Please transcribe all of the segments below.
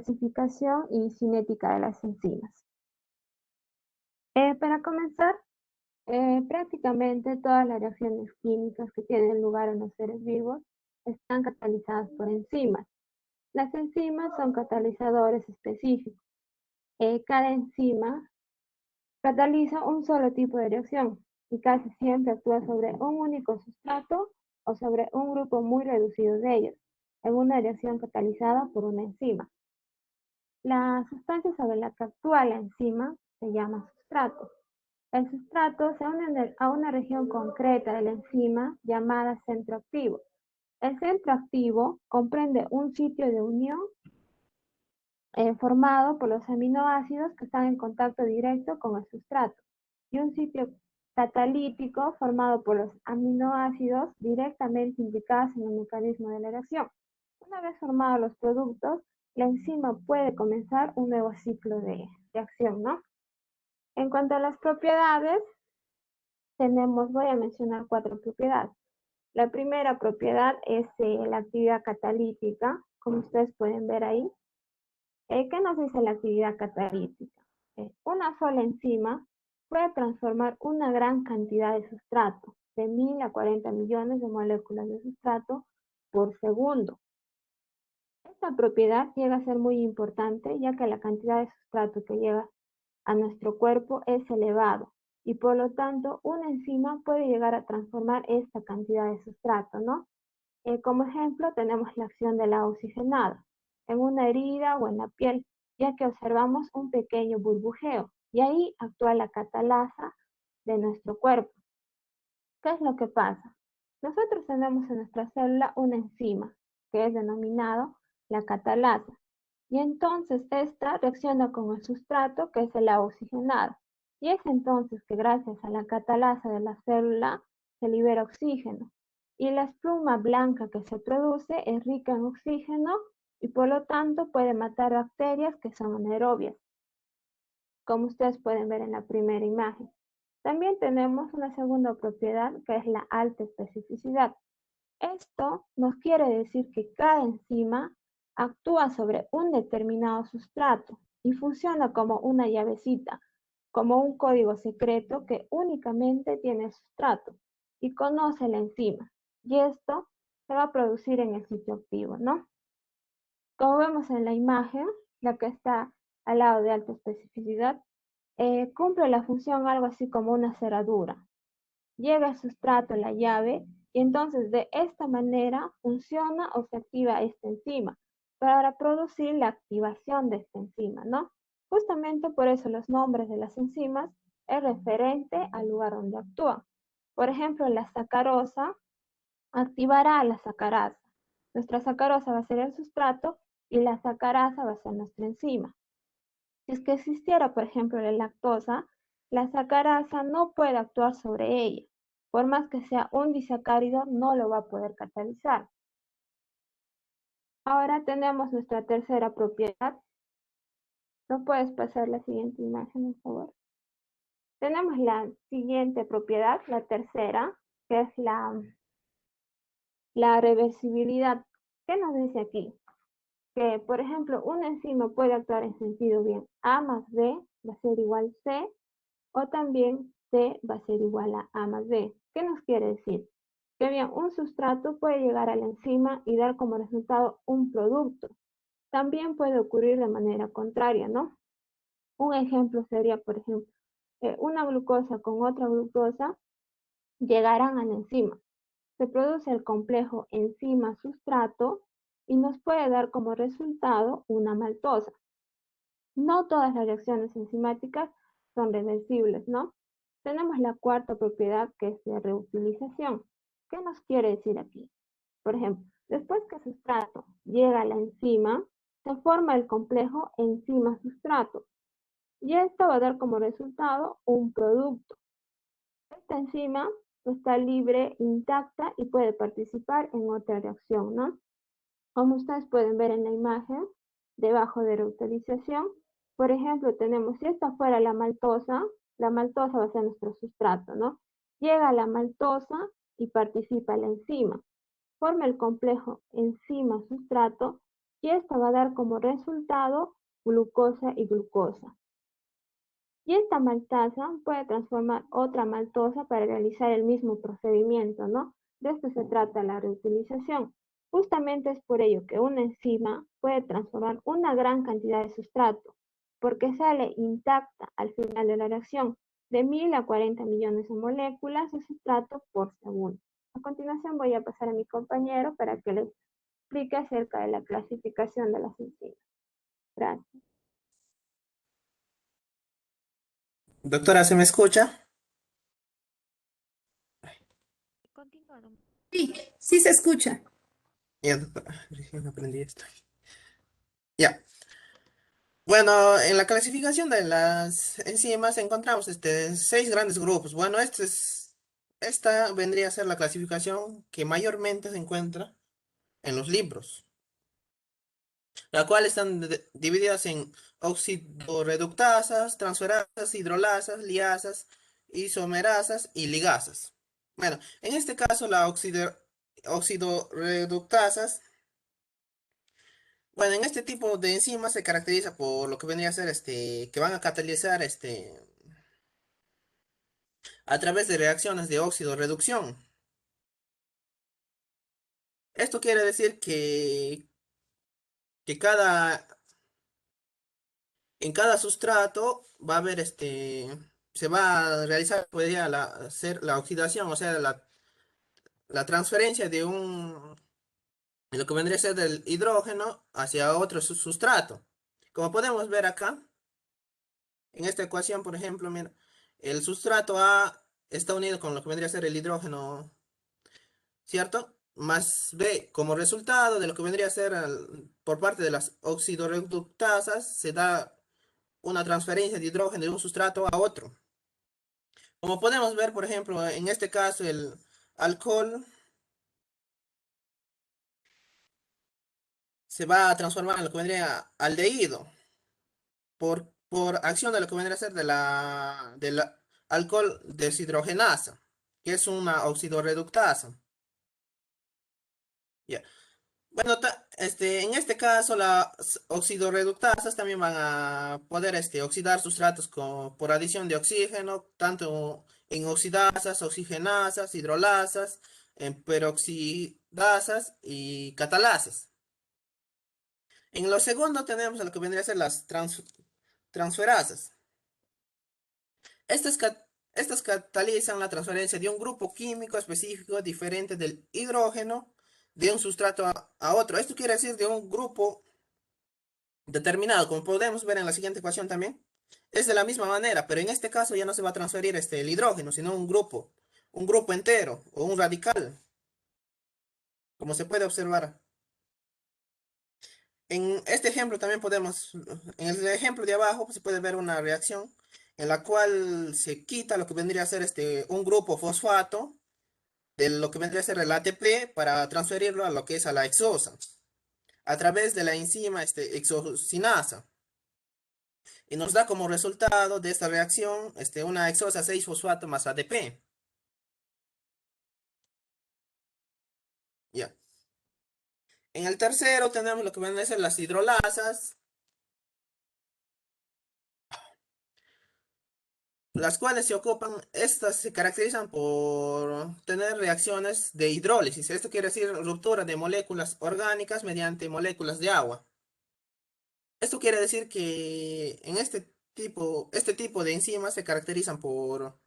clasificación y cinética de las enzimas. Para comenzar, prácticamente todas las reacciones químicas que tienen lugar en los seres vivos están catalizadas por enzimas. Las enzimas son catalizadores específicos. Cada enzima cataliza un solo tipo de reacción y casi siempre actúa sobre un único sustrato o sobre un grupo muy reducido de ellos, en una reacción catalizada por una enzima. La sustancia sobre la que actúa la enzima se llama sustrato. El sustrato se une a una región concreta de la enzima llamada centro activo. El centro activo comprende un sitio de unión formado por los aminoácidos que están en contacto directo con el sustrato y un sitio catalítico formado por los aminoácidos directamente implicados en el mecanismo de la reacción. Una vez formados los productos, la enzima puede comenzar un nuevo ciclo de reacción, ¿no? En cuanto a las propiedades, voy a mencionar 4 propiedades. La primera propiedad es la actividad catalítica, como ustedes pueden ver ahí. ¿Qué nos dice la actividad catalítica? Una sola enzima puede transformar una gran cantidad de sustrato, de 1000 a 40 millones de moléculas de sustrato por segundo. Esta propiedad llega a ser muy importante ya que la cantidad de sustrato que llega a nuestro cuerpo es elevado y por lo tanto una enzima puede llegar a transformar esta cantidad de sustrato, ¿no? Como ejemplo tenemos la acción de la oxigenada en una herida o en la piel, ya que observamos un pequeño burbujeo y ahí actúa la catalasa de nuestro cuerpo. ¿Qué es lo que pasa? Nosotros tenemos en nuestra célula una enzima que es denominado la catalasa y entonces esta reacciona con el sustrato que es el oxigenado y es entonces que gracias a la catalasa de la célula se libera oxígeno y la espuma blanca que se produce es rica en oxígeno y por lo tanto puede matar bacterias que son anaerobias, como ustedes pueden ver en la primera imagen. También tenemos una segunda propiedad que es la alta especificidad. Esto nos quiere decir que cada enzima actúa sobre un determinado sustrato y funciona como una llavecita, como un código secreto que únicamente tiene el sustrato y conoce la enzima. Y esto se va a producir en el sitio activo, ¿no? Como vemos en la imagen, la que está al lado de alta especificidad, cumple la función algo así como una cerradura. Llega al sustrato la llave y entonces de esta manera funciona o se activa esta enzima para producir la activación de esta enzima, ¿no? Justamente por eso los nombres de las enzimas es referente al lugar donde actúan. Por ejemplo, la sacarosa activará a la sacarasa. Nuestra sacarosa va a ser el sustrato y la sacarasa va a ser nuestra enzima. Si es que existiera, por ejemplo, la lactosa, la sacarasa no puede actuar sobre ella. Por más que sea un disacárido, no lo va a poder catalizar. Ahora tenemos nuestra tercera propiedad. ¿No puedes pasar la siguiente imagen, por favor? Tenemos la siguiente propiedad, la tercera, que es la reversibilidad. ¿Qué nos dice aquí? Que, por ejemplo, una enzima puede actuar en sentido bien A más B va a ser igual C, o también C va a ser igual a A más B. ¿Qué nos quiere decir? Que bien, un sustrato puede llegar a la enzima y dar como resultado un producto. También puede ocurrir de manera contraria, ¿no? Un ejemplo sería, por ejemplo, una glucosa con otra glucosa llegarán a la enzima. Se produce el complejo enzima-sustrato y nos puede dar como resultado una maltosa. No todas las reacciones enzimáticas son reversibles, ¿no? Tenemos la cuarta propiedad que es de reutilización. ¿Qué nos quiere decir aquí? Por ejemplo, después que el sustrato llega a la enzima, se forma el complejo enzima-sustrato y esto va a dar como resultado un producto. Esta enzima está libre, intacta y puede participar en otra reacción, ¿no? Como ustedes pueden ver en la imagen, debajo de reutilización, por ejemplo, tenemos, si esta fuera la maltosa va a ser nuestro sustrato, ¿no? Llega la maltosa y participa la enzima. Forma el complejo enzima-sustrato y esta va a dar como resultado glucosa y glucosa. Y esta maltasa puede transformar otra maltosa para realizar el mismo procedimiento, ¿no? De esto se trata la reutilización. Justamente es por ello que una enzima puede transformar una gran cantidad de sustrato, porque sale intacta al final de la reacción, de 1000 a 40 millones de moléculas de sustrato por segundo. A continuación voy a pasar a mi compañero para que les explique acerca de la clasificación de las enzimas. Gracias. Doctora, ¿se me escucha? Continuando. Sí, sí se escucha. Ya, doctora, recién aprendí esto. Ya. Bueno, en la clasificación de las enzimas encontramos seis grandes grupos. Bueno, esta vendría a ser la clasificación que mayormente se encuentra en los libros, la cual están divididas en oxidorreductasas, transferasas, hidrolasas, liasas, isomerasas y ligasas. Bueno, en este caso la oxidorreductasas. Bueno, en este tipo de enzimas se caracteriza por lo que vendría a ser que van a catalizar a través de reacciones de óxido-reducción. Esto quiere decir que en cada sustrato va a haber se va a realizar, podría hacer la oxidación, o sea, la transferencia de lo que vendría a ser del hidrógeno hacia otro sustrato. Como podemos ver acá, en esta ecuación, por ejemplo, mira, el sustrato A está unido con lo que vendría a ser el hidrógeno, ¿cierto? Más B, como resultado de lo que vendría a ser por parte de las oxidorreductasas, se da una transferencia de hidrógeno de un sustrato a otro. Como podemos ver, por ejemplo, en este caso, el alcohol se va a transformar en lo que vendría aldehído por acción de lo que vendría a ser de la alcohol deshidrogenasa, que es una oxidorreductasa. Ya. Bueno, en este caso las oxidorreductasas también van a poder oxidar sustratos por adición de oxígeno, tanto en oxidasas, oxigenasas, hidrolasas, en peroxidasas y catalasas. En lo segundo tenemos lo que vendría a ser las transferasas. Estas, estas catalizan la transferencia de un grupo químico específico diferente del hidrógeno de un sustrato a otro. Esto quiere decir de un grupo determinado, como podemos ver en la siguiente ecuación también. Es de la misma manera, pero en este caso ya no se va a transferir el hidrógeno, sino un grupo entero o un radical, como se puede observar. En este ejemplo también en el ejemplo de abajo se puede ver una reacción en la cual se quita lo que vendría a ser un grupo fosfato de lo que vendría a ser el ATP para transferirlo a lo que es a la hexosa, a través de la enzima hexocinasa. Y nos da como resultado de esta reacción una hexosa 6-fosfato más ADP. Ya. En el tercero tenemos lo que vendría a ser las hidrolasas, las cuales estas se caracterizan por tener reacciones de hidrólisis. Esto quiere decir ruptura de moléculas orgánicas mediante moléculas de agua. Esto quiere decir que en este tipo de enzimas se caracterizan por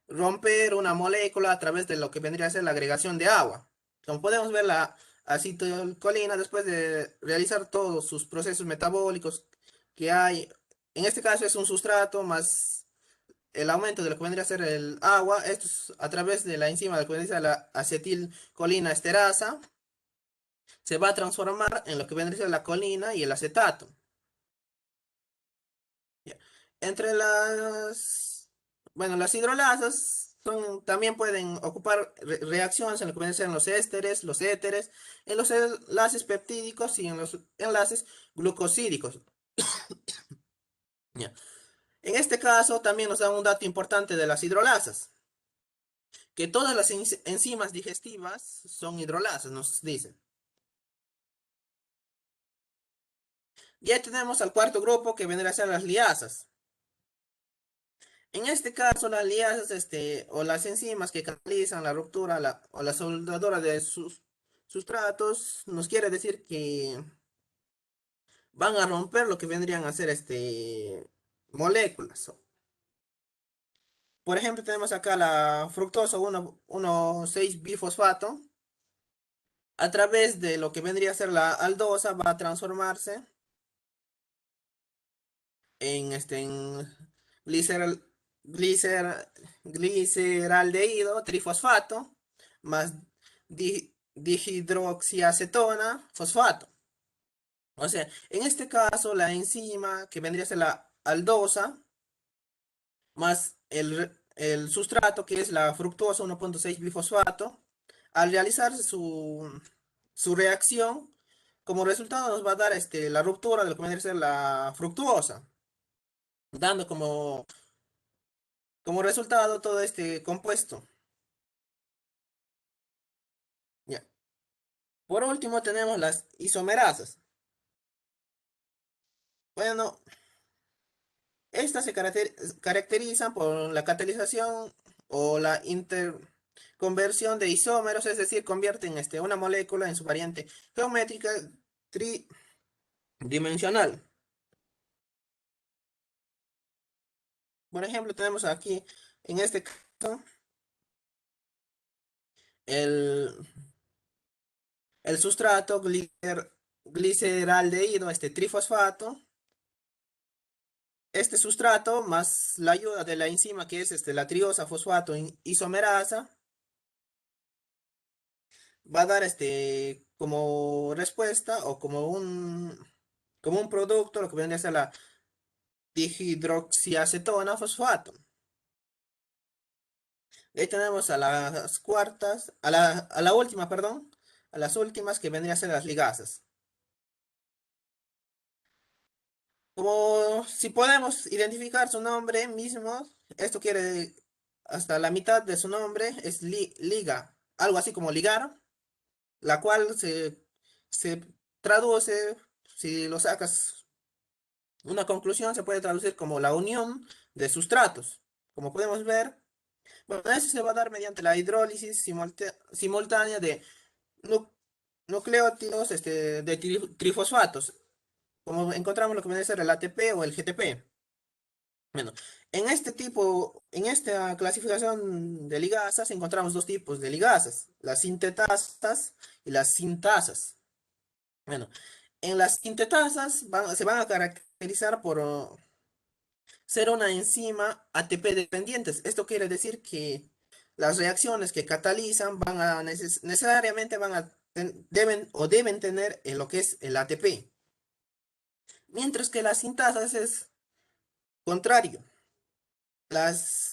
romper una molécula a través de lo que vendría a ser la agregación de agua. Como podemos ver, la acetilcolina, después de realizar todos sus procesos metabólicos que hay, en este caso es un sustrato más el aumento de lo que vendría a ser el agua, esto es a través de la enzima de lo que vendría a ser la acetilcolina esterasa, se va a transformar en lo que vendría a ser la colina y el acetato. Ya. Entre bueno, las hidrolasas también pueden ocupar reacciones en lo que pueden ser en los ésteres, los éteres, en los enlaces peptídicos y en los enlaces glucosídicos. Ya. En este caso también nos da un dato importante de las hidrolasas, que todas las enzimas digestivas son hidrolasas, nos dicen. Ya tenemos al cuarto grupo que vendrá a ser las liasas. En este caso, las liasas o las enzimas que catalizan la ruptura o la soldadura de sus sustratos, nos quiere decir que van a romper lo que vendrían a ser moléculas. Por ejemplo, tenemos acá la fructosa 1,6-bifosfato. A través de lo que vendría a ser la aldosa va a transformarse en gliceral, glicer- gliceraldehído trifosfato más dihidroxiacetona fosfato. O sea, en este caso la enzima que vendría a ser la aldosa más el sustrato que es la fructosa 1,6-bifosfato, al realizar su reacción, como resultado nos va a dar la ruptura de lo que vendría a ser la fructuosa, dando como resultado todo este compuesto. Ya. Por último tenemos las isomerasas. Bueno, estas se caracterizan por la catalización o la interconversión de isómeros, es decir, convierten una molécula en su variante geométrica tridimensional. Por ejemplo, tenemos aquí, en este caso, el, el sustrato gliceraldehído, trifosfato. Este sustrato, más la ayuda de la enzima que es la triosa fosfato isomerasa, va a dar como respuesta o como un producto, lo que viene a ser la dihidroxiacetona fosfato. Ahí tenemos a las cuartas, a la última, perdón, a las últimas que vendrían a ser las ligasas. Como si podemos identificar su nombre mismo, esto quiere, hasta la mitad de su nombre es liga, algo así como ligar, la cual se traduce, si lo sacas una conclusión, se puede traducir como la unión de sustratos. Como podemos ver, bueno, eso se va a dar mediante la hidrólisis simultánea de nu- nucleótidos de trifosfatos, como encontramos lo que viene a ser el ATP o el GTP. Bueno, en esta clasificación de ligasas encontramos dos tipos de ligasas, las sintetasas y las sintasas. Bueno, en las sintetasas se van a caracterizar por ser una enzima ATP dependientes. Esto quiere decir que las reacciones que catalizan necesariamente deben tener lo que es el ATP. Mientras que las sintasas es contrario.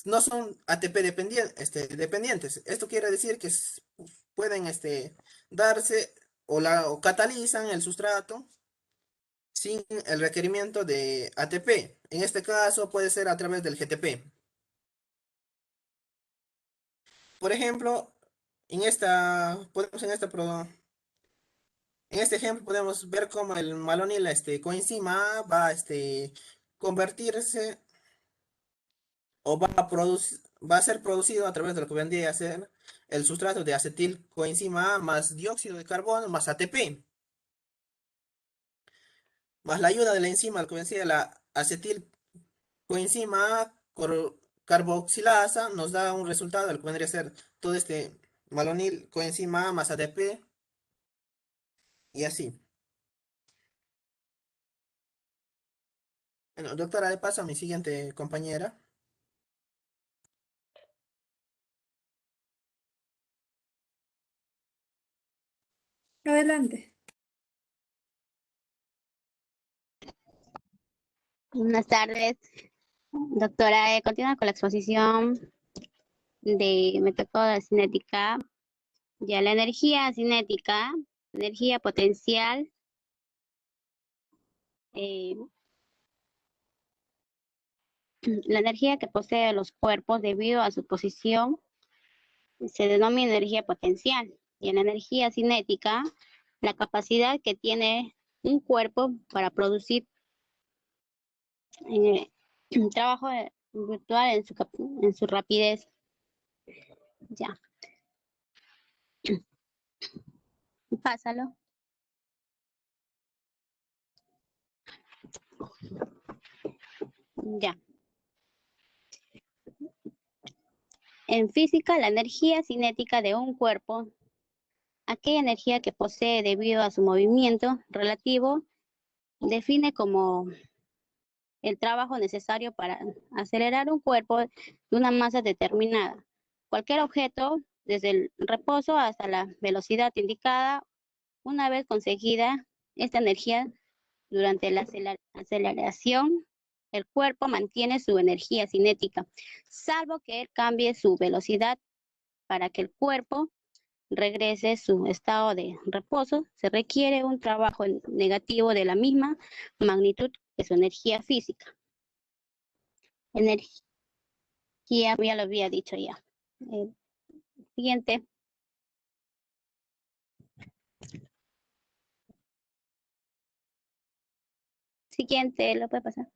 No son ATP dependientes. Esto quiere decir que pueden darse o catalizan el sustrato sin el requerimiento de ATP. En este caso puede ser a través del GTP. Por ejemplo, en este ejemplo podemos ver cómo el malonil coenzima A va a convertirse o va a ser producido a través de lo que vendría a ser el sustrato de acetilcoenzima A más dióxido de carbono más ATP, más la ayuda de la enzima, lo que vendría la acetilcoenzima A carboxilasa, nos da un resultado de lo que vendría a ser todo este malonil coenzima A más ATP y así. Bueno, doctora, le paso a mi siguiente compañera. Adelante. Buenas tardes, doctora. Continúa con la exposición de método de cinética. Ya la energía cinética, energía potencial, eh, la energía que posee los cuerpos debido a su posición se denomina energía potencial. Y en la energía cinética, la capacidad que tiene un cuerpo para producir un trabajo virtual en su rapidez. Ya, pásalo. Ya. En física, la energía cinética de un cuerpo, aquella energía que posee debido a su movimiento relativo, define como el trabajo necesario para acelerar un cuerpo de una masa determinada. Cualquier objeto, desde el reposo hasta la velocidad indicada, una vez conseguida esta energía durante la aceleración, el cuerpo mantiene su energía cinética, salvo que él cambie su velocidad para que el cuerpo regrese a su estado de reposo. Se requiere un trabajo negativo de la misma magnitud que su energía física. Energía, ya lo había dicho ya. Siguiente. Siguiente, ¿lo puede pasar?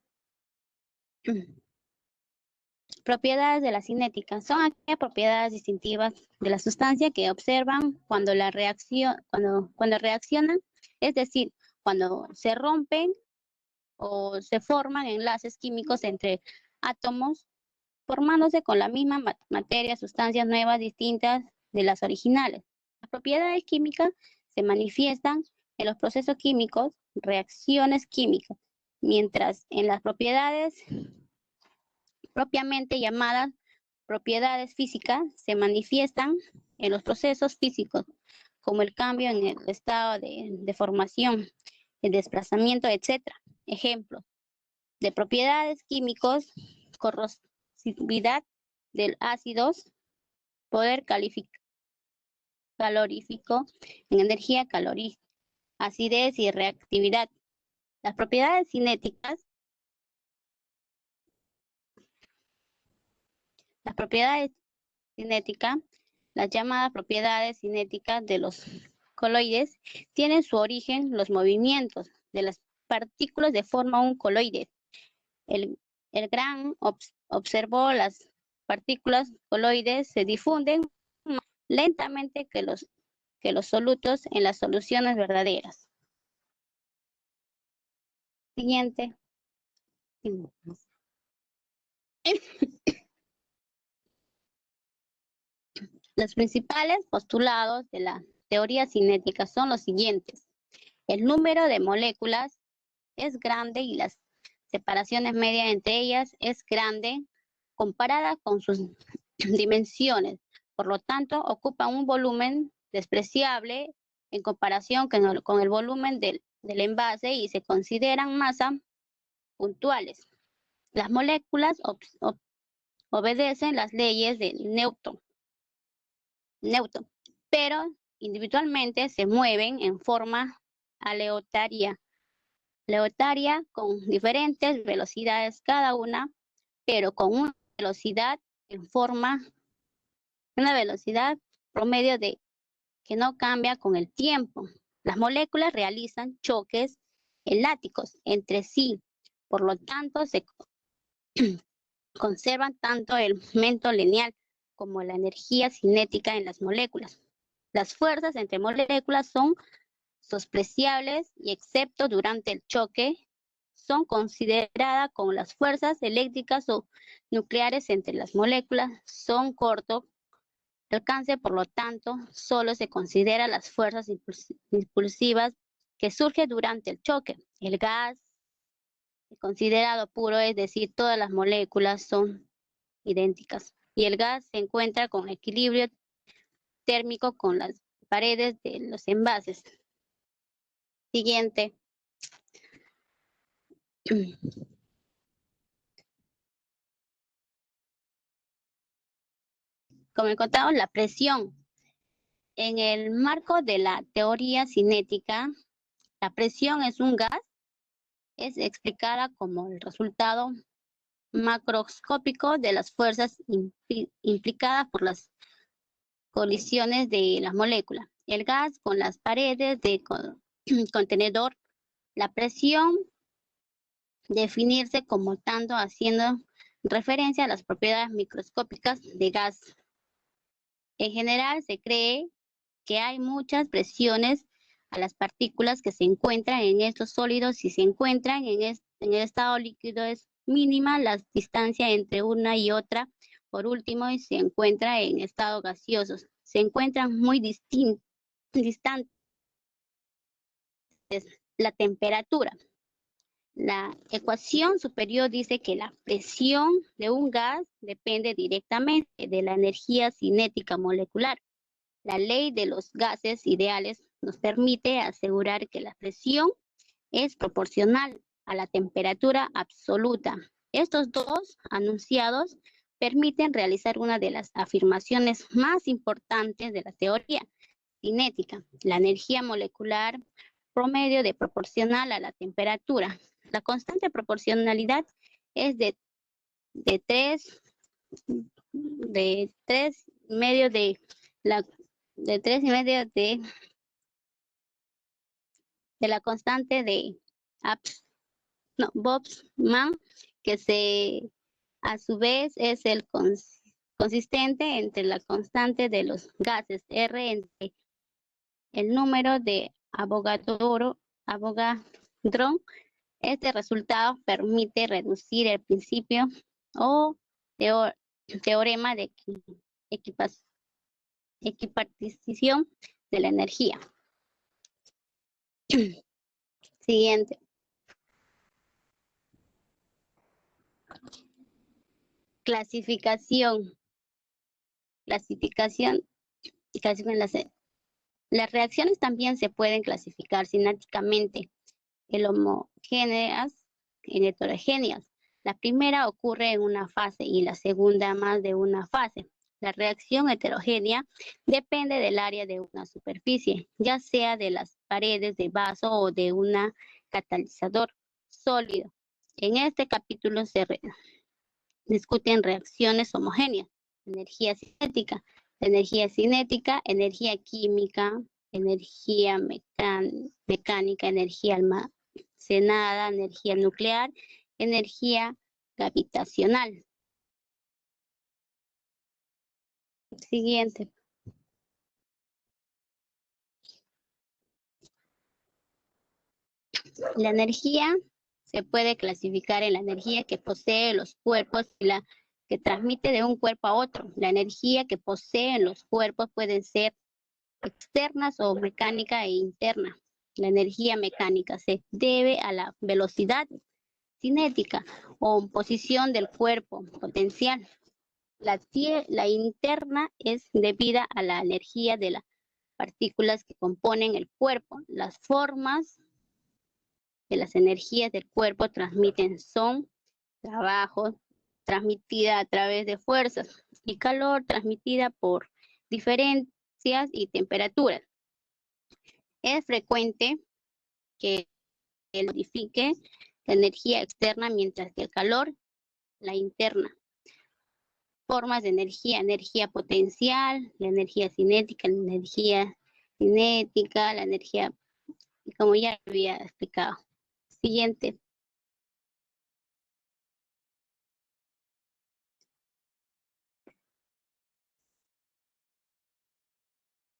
Propiedades de la cinética. Son aquellas propiedades distintivas de la sustancia que observan cuando reaccionan, es decir, cuando se rompen o se forman enlaces químicos entre átomos, formándose con la misma materia, sustancias nuevas distintas de las originales. Las propiedades químicas se manifiestan en los procesos químicos, reacciones químicas, mientras en las propiedades propiamente llamadas propiedades físicas se manifiestan en los procesos físicos, como el cambio en el estado de formación, el desplazamiento, etc. Ejemplos de propiedades químicos: corrosividad del ácidos, poder calorífico en energía calórica, acidez y reactividad. Las propiedades cinéticas, las llamadas propiedades cinéticas de los coloides, tienen su origen los movimientos de las partículas de forma un coloide. El gran observó las partículas coloides se difunden más lentamente que los solutos en las soluciones verdaderas. Siguiente. Los principales postulados de la teoría cinética son los siguientes. El número de moléculas es grande y las separaciones medias entre ellas es grande comparada con sus dimensiones. Por lo tanto, ocupan un volumen despreciable en comparación con el volumen del envase y se consideran masa puntuales. Las moléculas obedecen las leyes de Newton, pero individualmente se mueven en forma aleatoria con diferentes velocidades cada una, pero con una velocidad promedio que no cambia con el tiempo. Las moléculas realizan choques eláticos entre sí, por lo tanto se conservan tanto el momento lineal como la energía cinética en las moléculas. Las fuerzas entre moléculas son despreciables y excepto durante el choque, son consideradas como las fuerzas eléctricas o nucleares entre las moléculas, son corto alcance, por lo tanto, solo se considera las fuerzas impulsivas que surgen durante el choque. El gas es considerado puro, es decir, todas las moléculas son idénticas. Y el gas se encuentra con equilibrio térmico con las paredes de los envases. Siguiente. Como encontramos, la presión. En el marco de la teoría cinética, la presión es un gas, es explicada como el resultado macroscópico de las fuerzas implicadas por las colisiones de las moléculas. El gas con las paredes de contenedor La presión definirse como tanto haciendo referencia a las propiedades microscópicas de gas. En general se cree que hay muchas presiones a las partículas que se encuentran en estos sólidos. Si se encuentran en el estado líquido es mínima la distancia entre una y otra. Por último, y se encuentra en estado gaseoso, se encuentran muy distantes. La temperatura. La ecuación superior dice que la presión de un gas depende directamente de la energía cinética molecular. La ley de los gases ideales nos permite asegurar que la presión es proporcional a la temperatura absoluta. Estos dos enunciados permiten realizar una de las afirmaciones más importantes de la teoría cinética. La energía molecular promedio de proporcional a la temperatura. La constante proporcionalidad es de 3 medio de la de 3 y medio de la constante de Boltzmann, que a su vez es el consistente entre la constante de los gases R entre el número de Avogadro. Este resultado permite reducir el principio o teorema de equipartición de la energía. Siguiente. Clasificación. Las reacciones también se pueden clasificar cinéticamente en homogéneas y heterogéneas. La primera ocurre en una fase y la segunda más de una fase. La reacción heterogénea depende del área de una superficie, ya sea de las paredes de vaso o de un catalizador sólido. En este capítulo se discuten reacciones homogéneas, energía cinética, energía química, energía mecánica, energía almacenada, energía nuclear, energía gravitacional. Siguiente. La energía se puede clasificar en la energía que posee los cuerpos y la que transmite de un cuerpo a otro. La energía que poseen los cuerpos puede ser externas o mecánica e interna. La energía mecánica se debe a la velocidad cinética o posición del cuerpo potencial. La interna es debida a la energía de las partículas que componen el cuerpo. Las formas de las energías del cuerpo transmiten son trabajo transmitida a través de fuerzas y calor transmitida por diferencias y temperaturas. Es frecuente que él modifique la energía externa mientras que el calor la interna. Formas de energía potencial, la energía cinética, la energía, como ya había explicado. Siguiente.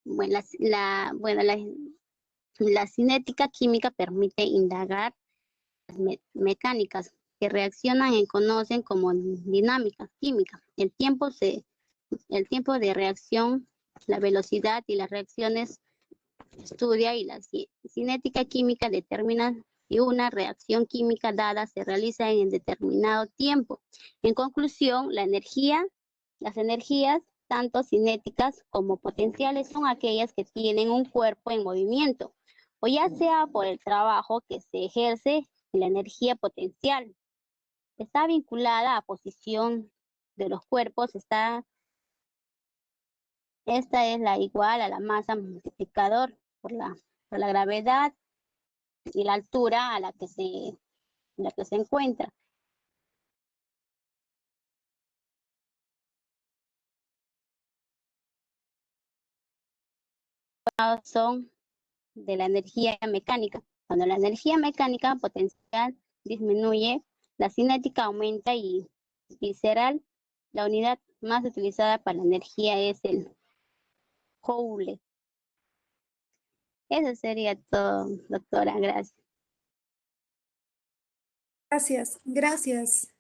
Bueno, la cinética química permite indagar las mecánicas que reaccionan y conocen como dinámica química. El tiempo de reacción, la velocidad y las reacciones estudia, y la cinética química determina si una reacción química dada se realiza en determinado tiempo. En conclusión, las energías, tanto cinéticas como potenciales, son aquellas que tienen un cuerpo en movimiento, o ya sea por el trabajo que se ejerce. La energía potencial está vinculada a posición de los cuerpos. Esta es la igual a la masa multiplicador por la gravedad y la altura a la que se encuentra. Son de la energía mecánica. Cuando la energía mecánica potencial disminuye, la cinética aumenta y visceral, la unidad más utilizada para la energía es el joule. Eso sería todo, doctora. Gracias. Gracias, gracias.